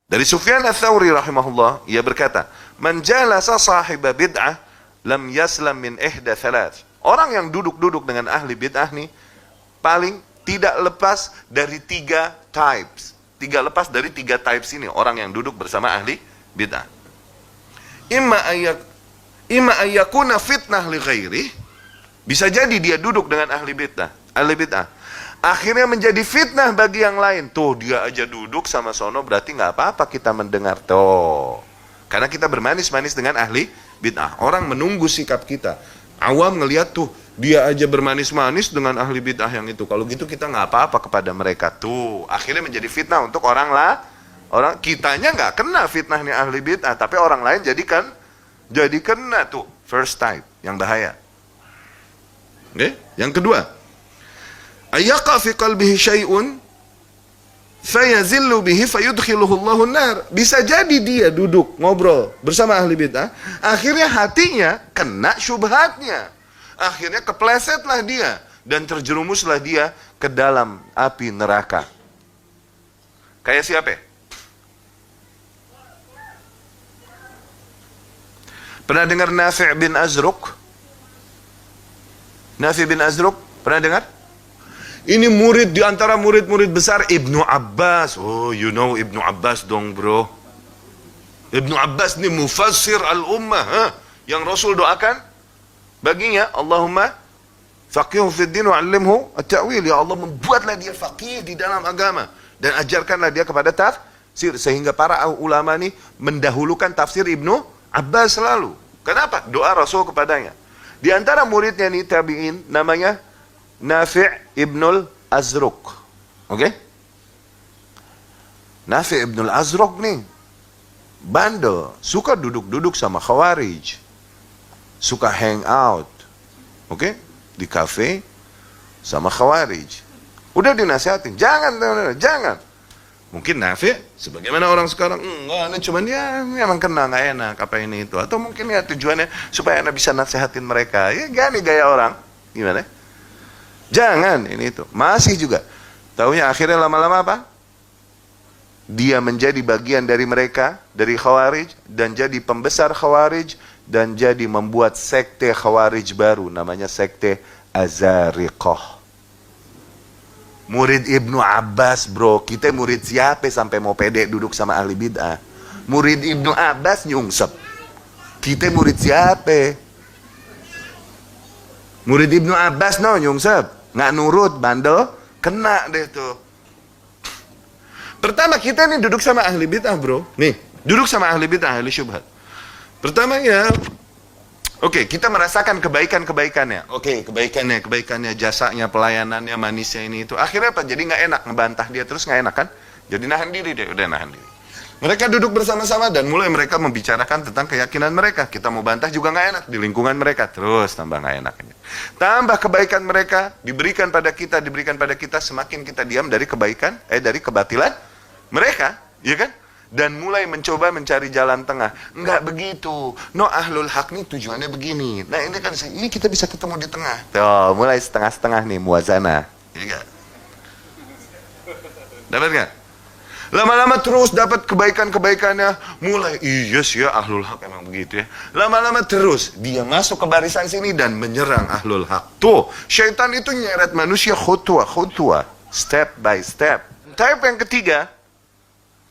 Dari Sufyan Ats-Tsauri rahimahullah, ia berkata, "Man jalasa sahiba bid'ah lam yaslam min ihda thalath." Orang yang duduk-duduk dengan ahli bid'ah nih paling tidak lepas dari tiga types. Lepas dari tiga types ini orang yang duduk bersama ahli bid'ah. Imma ayyakuna fitnah li ghairi. Bisa jadi dia duduk dengan ahli bid'ah. Akhirnya menjadi fitnah bagi yang lain. Tuh dia aja duduk sama sono, berarti nggak apa-apa kita mendengar. Tuh. Karena kita bermanis-manis dengan ahli bid'ah. Orang menunggu sikap kita. Awam ngelihat tuh, dia aja bermanis-manis dengan ahli bid'ah yang itu. Kalau gitu kita nggak apa-apa kepada mereka. Tuh, akhirnya menjadi fitnah untuk orang kitanya nggak kena fitnahnya ahli bid'ah, tapi orang lain jadi kena tuh. First type, yang bahaya. Oke? Yang kedua, ayyaqa fi qalbihi syai'un fayazillu bihi fayudkhiluhu Allahu an-nar. Bisa jadi dia duduk ngobrol bersama ahli bid'ah, akhirnya hatinya kena syubhatnya. Akhirnya keplesetlah dia dan terjerumuslah dia ke dalam api neraka. Kayak siapa? Pernah dengar Nafi' bin Azruq? Nafi' bin Azruq, pernah dengar? Ini murid di antara murid-murid besar Ibnu Abbas. Oh, you know Ibnu Abbas dong, bro. Ibnu Abbas ini mufassir al-ummah, yang Rasul doakan baginya, Allahumma faqihhu fid din wa 'allimhu at-ta'wil. Ya Allah, membuatlah dia faqih di dalam agama dan ajarkanlah dia kepada tafsir, sehingga para ulama ini mendahulukan tafsir Ibnu Abbas selalu. Kenapa? Doa Rasul kepadanya. Di antara muridnya nih tabi'in namanya Nafi' ibnul Azruq. Oke? Nafi' ibnul Azruq nih bandel, suka duduk-duduk sama Khawarij, suka hang out, oke, di kafe sama Khawarij. Udah dinasihatin, jangan. Mungkin Nafi' sebagaimana orang sekarang, enggak, cuman ya memang kena, nggak enak apa ini itu, atau mungkin ya tujuannya supaya Anda bisa nasihatin mereka. Ya gini gaya orang, gimana? Jangan ini itu. Masih juga. Taunya akhirnya lama-lama apa? Dia menjadi bagian dari mereka, dari Khawarij, dan jadi pembesar Khawarij, dan jadi membuat sekte Khawarij baru, namanya sekte Azariqah. Murid Ibnu Abbas, bro. Kita murid siapa sampai mau pede duduk sama ahli bid'ah? Murid Ibnu Abbas nyungsep. Kita murid siapa? Murid Ibnu Abbas nyungsep. Nggak nurut, bandel, kena deh tuh. Pertama, kita nih duduk sama ahli bid'ah, bro. Nih, duduk sama ahli bid'ah, ahli syubhat. Pertama ya, oke, kita merasakan kebaikannya. Oke, kebaikannya, jasanya, pelayanannya, manisnya ini itu. Akhirnya apa? Jadi nggak enak ngebantah dia terus, nggak enak kan? Jadi nahan diri deh, udah nahan diri. Mereka duduk bersama-sama dan mulai mereka membicarakan tentang keyakinan mereka. Kita mau bantah juga nggak enak di lingkungan mereka, terus tambah nggak enaknya. Tambah kebaikan mereka diberikan pada kita, semakin kita diam dari dari kebatilan mereka, ya kan? Dan mulai mencoba mencari jalan tengah. Enggak begitu. No, ahlul haq nih tujuannya begini. Nah, ini kita bisa ketemu di tengah. Tuh, mulai setengah-setengah nih muazanah. Iya enggak? Dapat enggak? Lama-lama terus dapat kebaikannya, mulai yes ya ahlul haq emang begitu ya. Lama-lama terus dia masuk ke barisan sini dan menyerang ahlul haq. Tuh, syaitan itu nyeret manusia khutwa, step by step. Type yang ketiga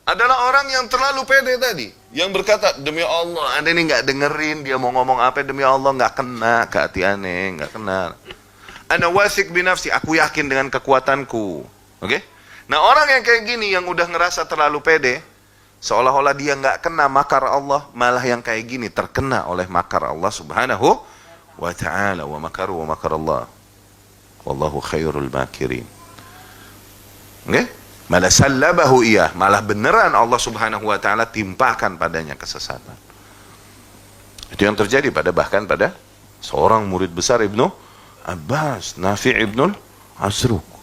adalah orang yang terlalu pede tadi, yang berkata, demi Allah, Anda ini nggak dengerin dia mau ngomong apa, demi Allah nggak kena ke hati aneh, nggak kena. Ana wasik binafsi, aku yakin dengan kekuatanku. Oke? Nah, orang yang kayak gini, yang udah ngerasa terlalu pede, seolah-olah dia nggak kena makar Allah, malah yang kayak gini terkena oleh makar Allah subhanahu wa ta'ala. Wa makaru wa makar Allah. Wallahu khairul makirin. Oke? Malah sallabahu iyah, malah beneran Allah subhanahu wa ta'ala timpakan padanya kesesatan. Itu yang terjadi bahkan pada seorang murid besar Ibnu Abbas, Nafi' ibnul Azruq.